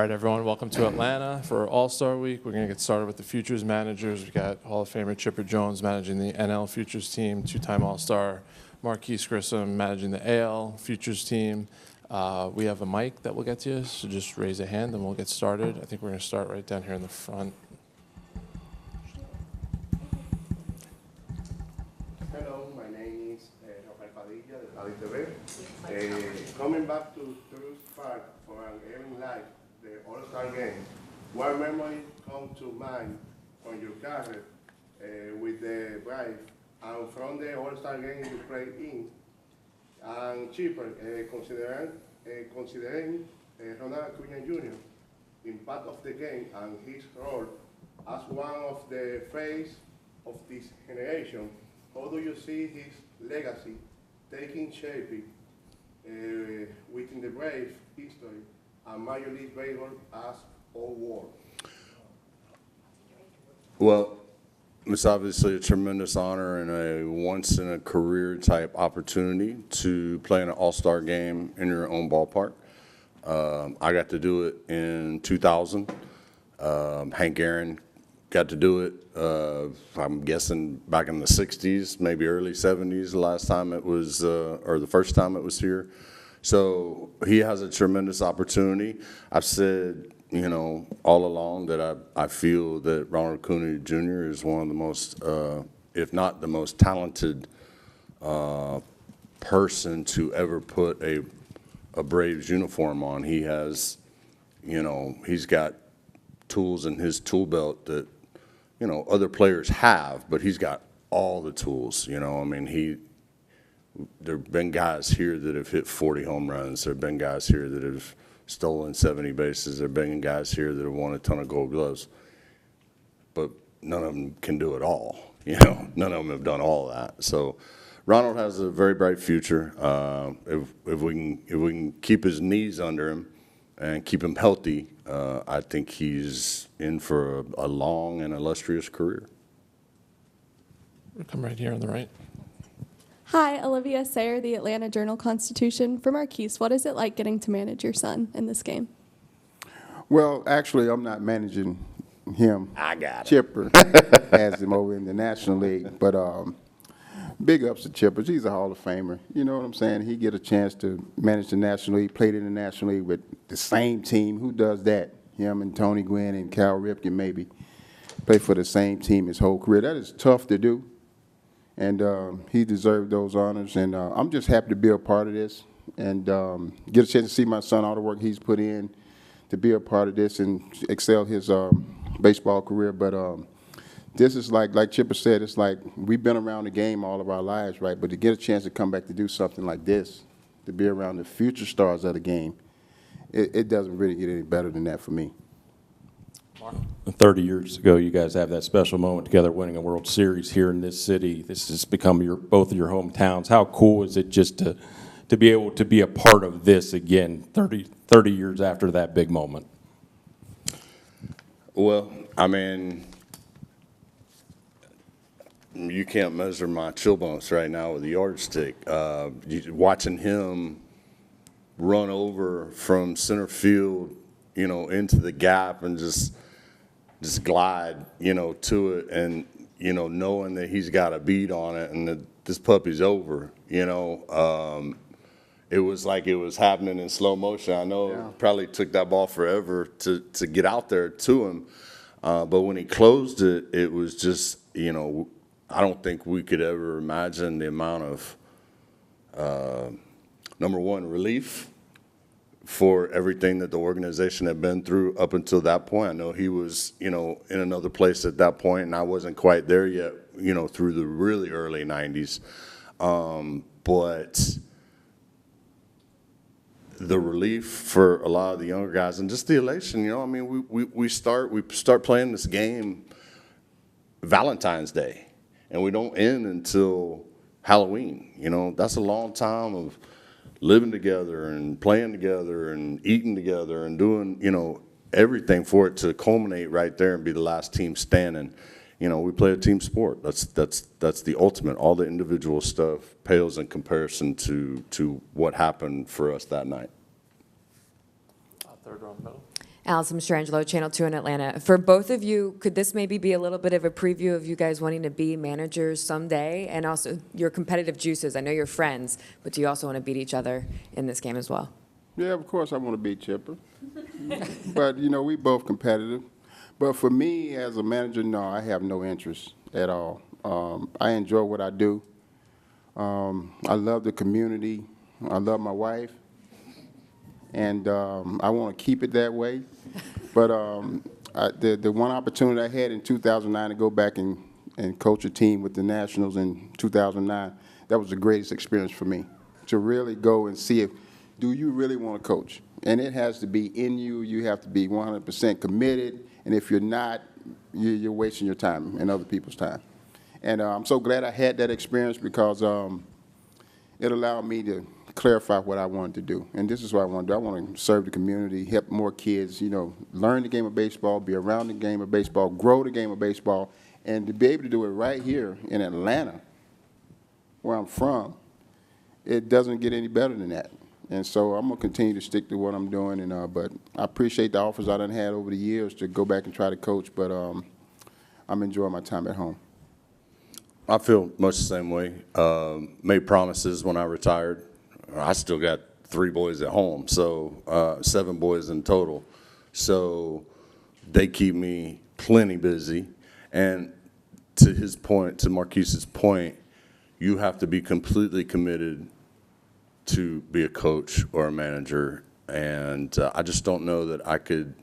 right, everyone, welcome to Atlanta for All-Star Week. We're going to get started with the Futures managers. We've got Hall of Famer Chipper Jones managing the NL Futures team, two-time All-Star Marquis Grissom managing the AL Futures team. We have a mic that we'll get to you, so just raise a hand and we'll get started. I think we're going to start right down here in the front. Hello, my name is Rafael Padilla, de Padilla TV. Coming back to Truist Park for an evening like the All-Star Game, what memories come to mind from your career with the Braves and from the All-Star Game you played in? And Chipper, considering Ronald Acuña Jr. impact of the game and his role as one of the face of this generation, how do you see his legacy taking shape within the Braves history and Major League Baseball as whole world? Well, it's obviously a tremendous honor and a once-in-a-career type opportunity to play in an all-star game in your own ballpark. I got to do it in 2000. Hank Aaron got to do it, I'm guessing, back in the 60s, maybe early 70s, the last time it was, or the first time it was here. So he has a tremendous opportunity. I've said, you know, all along that I feel that Ronald Acuña Jr. is one of the most, if not the most talented person to ever put a Braves uniform on. He has, you know, he's got tools in his tool belt that, you know, other players have, but he's got all the tools, you know. I mean, there have been guys here that have hit 40 home runs. There have been guys here that have stolen 70 bases. There have been guys here that have won a ton of Gold Gloves. But none of them can do it all, you know. None of them have done all of that. So Ronald has a very bright future. If we can keep his knees under him and keep him healthy, I think he's in for a long and illustrious career. We'll come right here on the right. Hi, Olivia Sayer, the Atlanta Journal-Constitution. For Marquis, what is it like getting to manage your son in this game? Well, actually, I'm not managing him. I got it. Chipper has him over in the National League. But big ups to Chipper. He's a Hall of Famer. You know what I'm saying? He get a chance to manage the National League, played in the National League with the same team. Who does that? Him and Tony Gwynn and Cal Ripken maybe. Play for the same team his whole career. That is tough to do. And he deserved those honors. And I'm just happy to be a part of this and get a chance to see my son, all the work he's put in to be a part of this and excel his baseball career. But this is like Chipper said, it's like we've been around the game all of our lives, right? But to get a chance to come back to do something like this, to be around the future stars of the game, it doesn't really get any better than that for me. 30 years ago, you guys have that special moment together winning a World Series here in this city. This has become both of your hometowns. How cool is it just to be able to be a part of this again 30 years after that big moment? Well, I mean, you can't measure my chill bumps right now with a yardstick. Watching him run over from center field, you know, into the gap and just glide, you know, to it, and, you know, knowing that he's got a beat on it and that this puppy's over, you know. It was like it was happening in slow motion. I know it probably took that ball forever to get out there to him, but when he closed it, it was just, you know, I don't think we could ever imagine the amount of, number one, relief for everything that the organization had been through up until that point. I know he was, you know, in another place at that point, and I wasn't quite there yet, you know, through the really early 90s. But the relief for a lot of the younger guys and just the elation, you know, I mean, we start playing this game Valentine's Day, and we don't end until Halloween. You know, that's a long time of living together and playing together and eating together and doing, you know, everything for it to culminate right there and be the last team standing. You know, we play a team sport. That's the ultimate. All the individual stuff pales in comparison to what happened for us that night. Third row in the middle. Allison Mastrangelo, Channel 2 in Atlanta. For both of you, could this maybe be a little bit of a preview of you guys wanting to be managers someday? And also your competitive juices. I know you're friends, but do you also want to beat each other in this game as well? Yeah, of course I want to beat Chipper. But, you know, we both competitive. But for me as a manager, no, I have no interest at all. I enjoy what I do. I love the community. I love my wife. And I want to keep it that way. But the one opportunity I had in 2009 to go back and coach a team with the Nationals in 2009, that was the greatest experience for me, to really go and see if, do you really want to coach? And it has to be in you. You have to be 100% committed. And if you're not, you're wasting your time and other people's time. And I'm so glad I had that experience because it allowed me to clarify what I wanted to do. And this is what I want to do. I want to serve the community, help more kids, you know, learn the game of baseball, be around the game of baseball, grow the game of baseball, and to be able to do it right here in Atlanta, where I'm from, it doesn't get any better than that. And so I'm going to continue to stick to what I'm doing. And but I appreciate the offers I done had over the years to go back and try to coach, but I'm enjoying my time at home. I feel much the same way. Made promises when I retired. I still got 3 boys at home, so 7 boys in total. So they keep me plenty busy. And to his point, to Marquis's point, you have to be completely committed to be a coach or a manager. And I just don't know that I could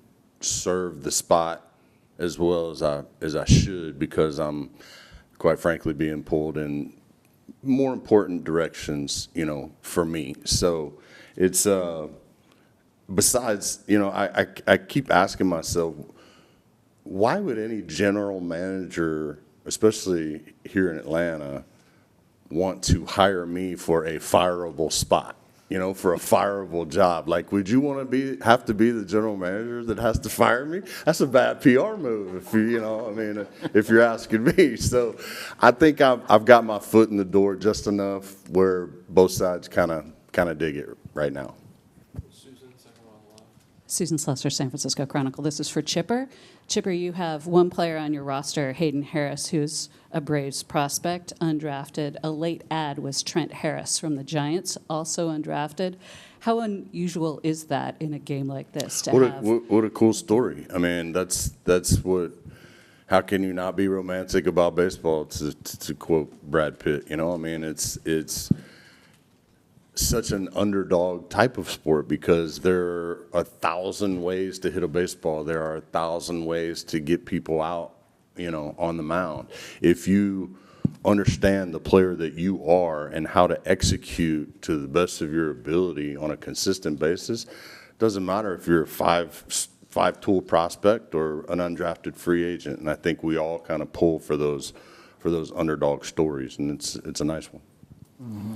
serve the spot as well as I should, because I'm, quite frankly, being pulled in more important directions, you know, for me. So it's, besides, you know, I keep asking myself, why would any general manager, especially here in Atlanta, want to hire me for a fireable spot, you know, for a fireable job? Like, would you want to have to be the general manager that has to fire me? That's a bad PR move, if you know, I mean, if you're asking me. So I think I've got my foot in the door just enough where both sides kind of dig it right now. Susan Slessor, San Francisco Chronicle. This is for Chipper. Chipper, you have one player on your roster, Hayden Harris, who's a Braves prospect, undrafted. A late add was Trent Harris from the Giants, also undrafted. How unusual is that in a game like this to have? What a cool story. I mean, that's what. How can you not be romantic about baseball? To quote Brad Pitt, you know. I mean, it's such an underdog type of sport because there are 1,000 ways to hit a baseball. There are 1,000 ways to get people out, you know, on the mound. If you understand the player that you are and how to execute to the best of your ability on a consistent basis, doesn't matter if you're a five-tool prospect or an undrafted free agent. And I think we all kind of pull for those underdog stories, and it's a nice one. Mm-hmm.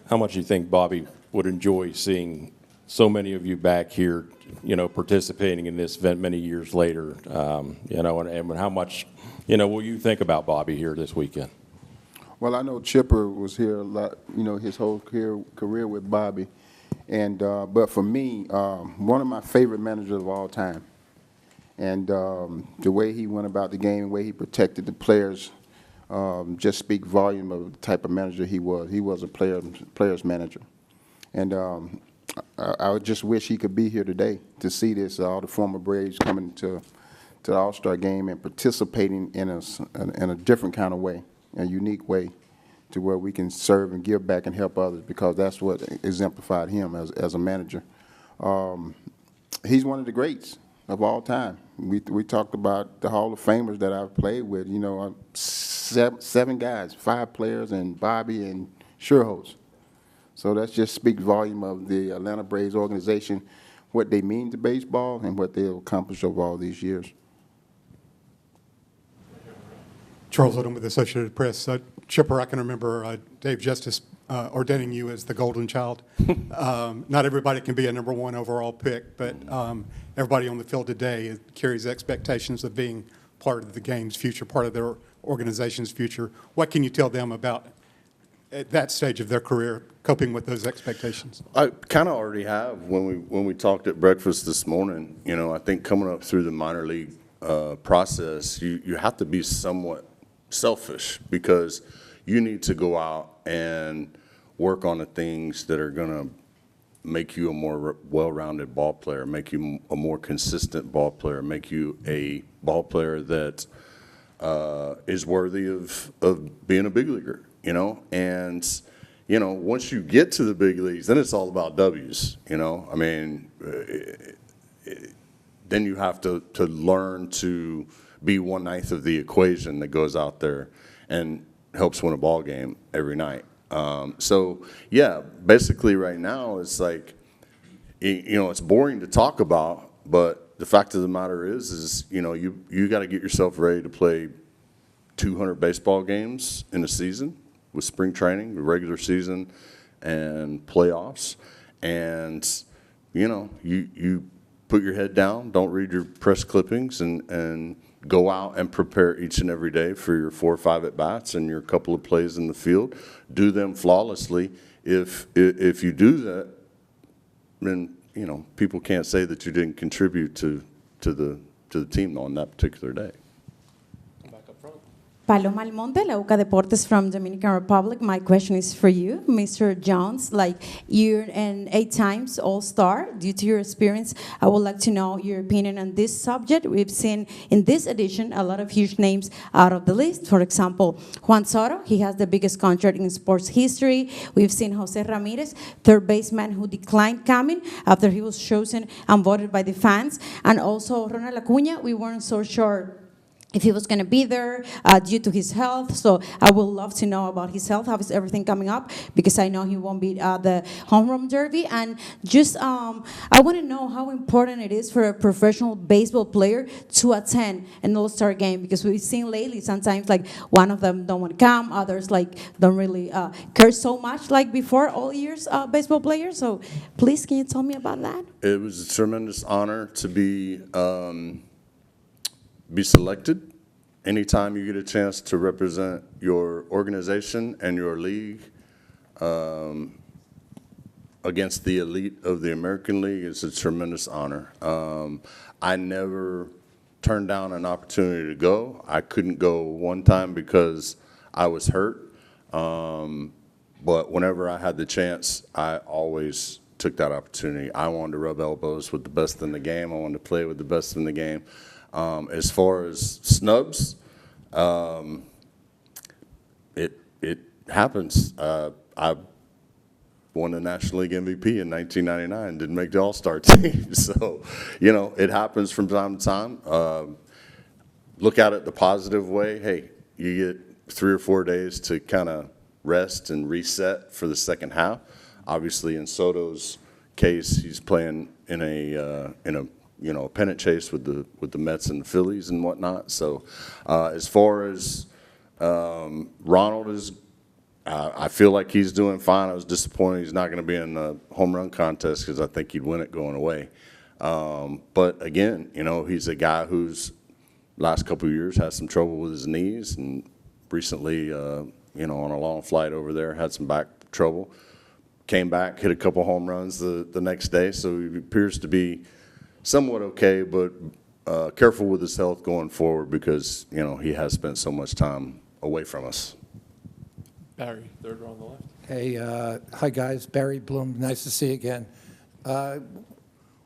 How much do you think Bobby would enjoy seeing so many of you back here, you know, participating in this event many years later, you know, and how much, you know, will you think about Bobby here this weekend? Well, I know Chipper was here a lot, you know, his whole career with Bobby. And but for me, one of my favorite managers of all time. And the way he went about the game, the way he protected the players, just speak volume of the type of manager he was. He was a player's manager. And I would just wish he could be here today to see this, all the former Braves coming to the All-Star game and participating in a different kind of way, a unique way, to where we can serve and give back and help others, because that's what exemplified him as a manager. He's one of the greats of all time. We talked about the Hall of Famers that I've played with, you know, 7 guys, 5 players, and Bobby and Sherholtz. So that just speaks volume of the Atlanta Braves organization, what they mean to baseball and what they've accomplished over all these years. Charles Odom with the Associated Press. Chipper, I can remember Dave Justice ordaining you as the golden child. Not everybody can be a #1 overall pick, but everybody on the field today carries expectations of being part of the game's future, part of their organization's future. What can you tell them about at that stage of their career, coping with those expectations? I kind of already have when we talked at breakfast this morning. You know, I think coming up through the minor league process, you have to be somewhat selfish because you need to go out and work on the things that are going to make you a more well-rounded ball player, make you a more consistent ball player, make you a ball player that is worthy of being a big leaguer, you know? And, you know, once you get to the big leagues, then it's all about W's, you know? I mean, then you have to learn to be 1/9 of the equation that goes out there and helps win a ball game every night. So, yeah, basically right now it's like, you know, it's boring to talk about, but the fact of the matter is you know, you got to get yourself ready to play 200 baseball games in a season with spring training, the regular season, and playoffs. And, you know, you put your head down, don't read your press clippings, and go out and prepare each and every day for your 4 or 5 at-bats and your couple of plays in the field. Do them flawlessly. If you do that, then, you know, people can't say that you didn't contribute to the team on that particular day. Paloma Almonte, La UCA Deportes from Dominican Republic. My question is for you, Mr. Jones. Like, you're an 8 times All-Star. Due to your experience, I would like to know your opinion on this subject. We've seen in this edition a lot of huge names out of the list. For example, Juan Soto, he has the biggest contract in sports history. We've seen Jose Ramirez, third baseman who declined coming after he was chosen and voted by the fans. And also Ronald Acuña, we weren't so sure if he was going to be there due to his health. So I would love to know about his health. How is everything coming up? Because I know he won't be the home run derby. And just, I want to know how important it is for a professional baseball player to attend an All-Star game. Because we've seen lately sometimes like one of them don't want to come, others like don't really care so much like before all years baseball players. So please, can you tell me about that? It was a tremendous honor to be selected. Anytime you get a chance to represent your organization and your league against the elite of the American League is a tremendous honor. I never turned down an opportunity to go. I couldn't go one time because I was hurt, but whenever I had the chance, I always took that opportunity. I wanted to rub elbows with the best in the game. I wanted to play with the best in the game. As far as snubs, it happens. I won the National League MVP in 1999, didn't make the All-Star team. So, you know, it happens from time to time. Look at it the positive way. Hey, you get 3 or 4 days to kind of rest and reset for the second half. Obviously, in Soto's case, he's playing in a you know, a pennant chase with the Mets and the Phillies and whatnot. So as far as Ronald is, I feel like he's doing fine. I was disappointed he's not going to be in the home run contest because I think he'd win it going away. But again, you know, he's a guy who's last couple of years had some trouble with his knees, and recently, you know, on a long flight over there, had some back trouble. Came back, hit a couple home runs the next day, so he appears to be somewhat okay, but careful with his health going forward because, you know, he has spent so much time away from us. Barry, third row on the left. Hey, hi guys, Barry Bloom, nice to see you again.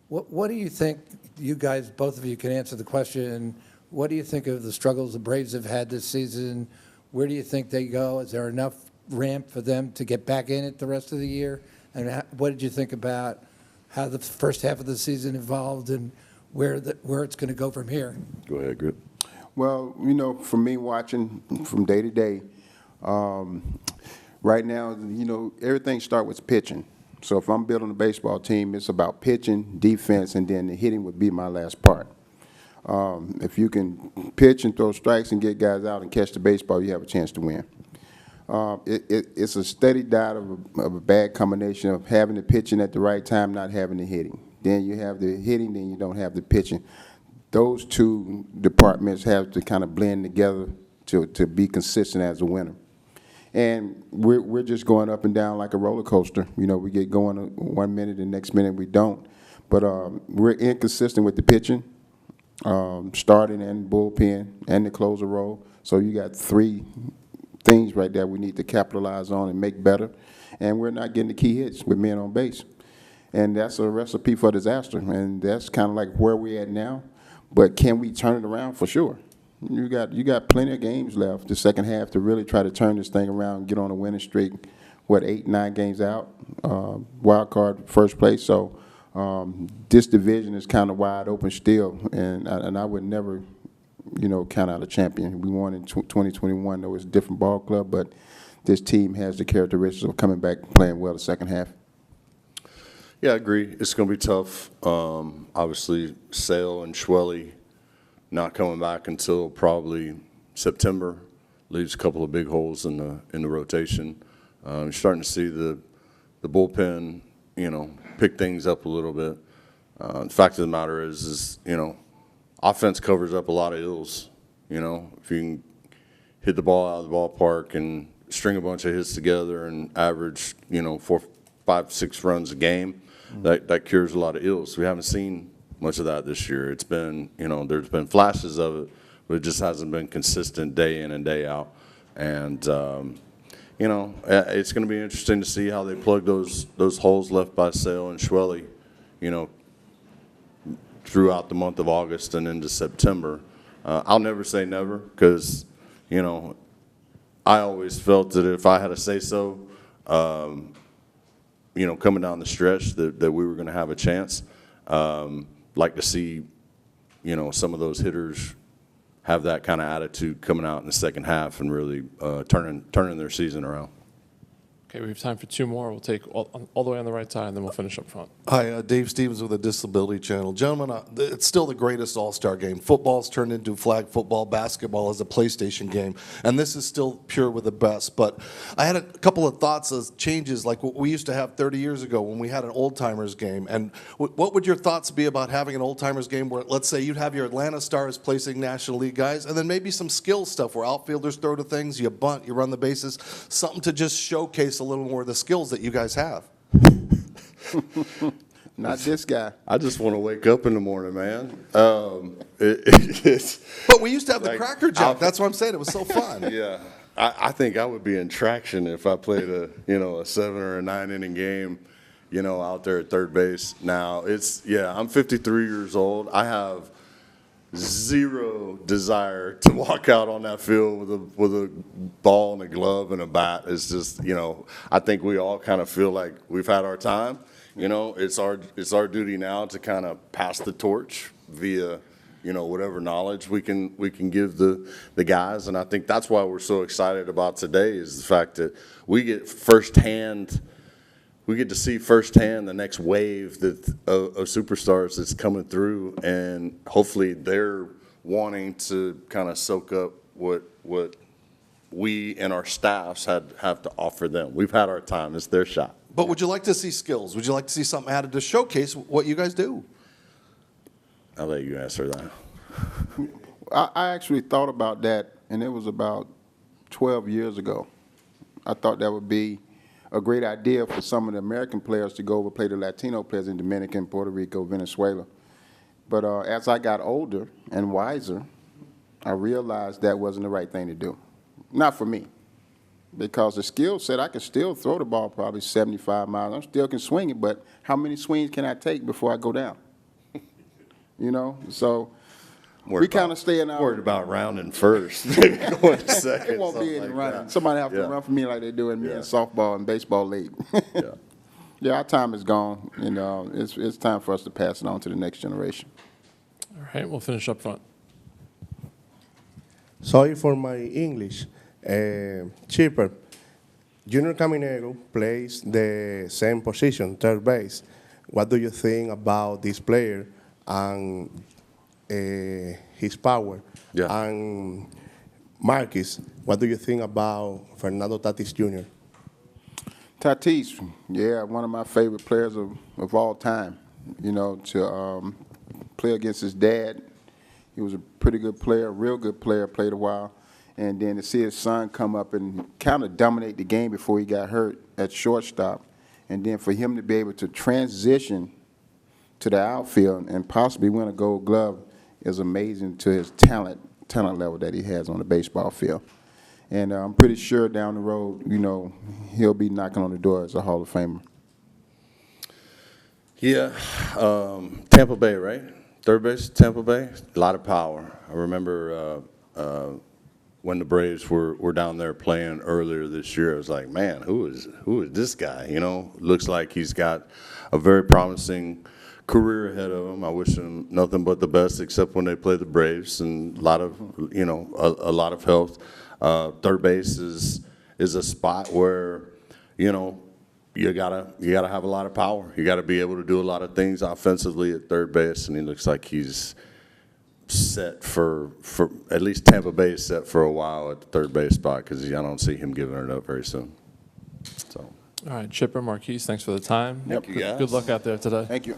What do you think, you guys, both of you can answer the question, what do you think of the struggles the Braves have had this season? Where do you think they go? Is there enough ramp for them to get back in it the rest of the year? And what did you think about how the first half of the season evolved and where it's going to go from here? Go ahead, Grip. Well, you know, for me watching from day to day, right now, you know, everything starts with pitching. So if I'm building a baseball team, it's about pitching, defense, and then the hitting would be my last part. If you can pitch and throw strikes and get guys out and catch the baseball, you have a chance to win. It's a steady diet of a bad combination of having the pitching at the right time, not having the hitting. Then you have the hitting, then you don't have the pitching. Those two departments have to kind of blend together to be consistent as a winner. And we're just going up and down like a roller coaster. You know, we get going 1 minute, the next minute we don't. But we're inconsistent with the pitching, starting and bullpen, and the closer role. So you got 3 things right there we need to capitalize on and make better. And we're not getting the key hits with men on base. And that's a recipe for disaster. And that's kind of like where we're at now. But can we turn it around? For sure. You got plenty of games left, the second half, to really try to turn this thing around and get on a winning streak. What, 8, 9 games out, wild card, first place. So this division is kind of wide open still, and I would never, you know, count out a champion. We won in 2021, though it's a different ball club, but this team has the characteristics of coming back and playing well the second half. Yeah, I agree. It's going to be tough. Obviously, Sale and Schwelly not coming back until probably September leaves a couple of big holes in the rotation. You're starting to see the bullpen, you know, pick things up a little bit. The fact of the matter is, you know, offense covers up a lot of ills. You know, if you can hit the ball out of the ballpark and string a bunch of hits together and average, you know, 4, 5, 6 runs a game, that cures a lot of ills. We haven't seen much of that this year. It's been, you know, there's been flashes of it, but it just hasn't been consistent day in and day out. And you know, it's going to be interesting to see how they plug those holes left by Sale and Schwelly, you know, throughout the month of August and into September. I'll never say never, because, you know, I always felt that if I had a say-so, you know, coming down the stretch, that we were going to have a chance. Like to see, you know, some of those hitters have that kind of attitude coming out in the second half and really turning their season around. Okay, we have time for 2 more. We'll take all the way on the right side, and then we'll finish up front. Hi, Dave Stevens with the Disability Channel. Gentlemen, it's still the greatest all-star game. Football's turned into flag football. Basketball is a PlayStation game. And this is still pure with the best. But I had a couple of thoughts of changes like what we used to have 30 years ago when we had an old-timers game. And what would your thoughts be about having an old-timers game where, let's say, you'd have your Atlanta Stars placing National League guys, and then maybe some skill stuff where outfielders throw to things, you bunt, you run the bases, something to just showcase a little more of the skills that you guys have. Not this guy. I just want to wake up in the morning, man. But we used to have the like, Cracker Jack. That's what I'm saying. It was so fun. Yeah, I think I would be in traction if I played a 7 or a 9 inning game, you know, out there at third base. Now I'm 53 years old. I have zero desire to walk out on that field with a ball and a glove and a bat. It's just, you know, I think we all kind of feel like we've had our time. You know, it's our duty now to kind of pass the torch via, you know, whatever knowledge we can give the guys. And I think that's why we're so excited about today, is the fact that we get to see firsthand the next wave of superstars that's coming through, and hopefully they're wanting to kind of soak up what we and our staffs have to offer them. We've had our time. It's their shot. But would you like to see skills? Would you like to see something added to showcase what you guys do? I'll let you answer that. I actually thought about that, and it was about 12 years ago. I thought that would be a great idea for some of the American players to go over play the Latino players in Dominican, Puerto Rico, Venezuela. But as I got older and wiser, I realized that wasn't the right thing to do. Not for me. Because the skill set, I can still throw the ball probably 75 miles. I still can swing it, but how many swings can I take before I go down? You know, so we kind of stay in our... Worried about rounding first. Going second, it won't be any like running. that. Somebody have to Yeah. run for me like they do in Yeah. softball and baseball league. Yeah. Yeah, our time is gone. You know, it's time for us to pass it on to the next generation. All right, we'll finish up front. Sorry for my English. Chipper, Junior Caminero plays the same position, third base. What do you think about this player and his power? Yeah. And Marquis, what do you think about Fernando Tatis Jr.? Tatis, yeah, one of my favorite players of all time. You know, to play against his dad, he was a pretty good player, real good player, played a while. And then to see his son come up and kind of dominate the game before he got hurt at shortstop, and then for him to be able to transition to the outfield and possibly win a Gold Glove is amazing to his talent level that he has on the baseball field. And I'm pretty sure down the road, you know, he'll be knocking on the door as a Hall of Famer. Yeah, Tampa Bay, right? Third base, Tampa Bay, a lot of power. I remember when the Braves were down there playing earlier this year, I was like, man, who is this guy? You know, looks like he's got a very promising career ahead of him. I wish him nothing but the best, except when they play the Braves, and a lot of, you know, a lot of health. Third base is a spot where, you know, you gotta have a lot of power. You gotta be able to do a lot of things offensively at third base, and he looks like he's set for at least Tampa Bay is set for a while at the third base spot, because I don't see him giving it up very soon. So. All right, Chipper, Marquis, thanks for the time. Thank you, guys. Good luck out there today. Thank you.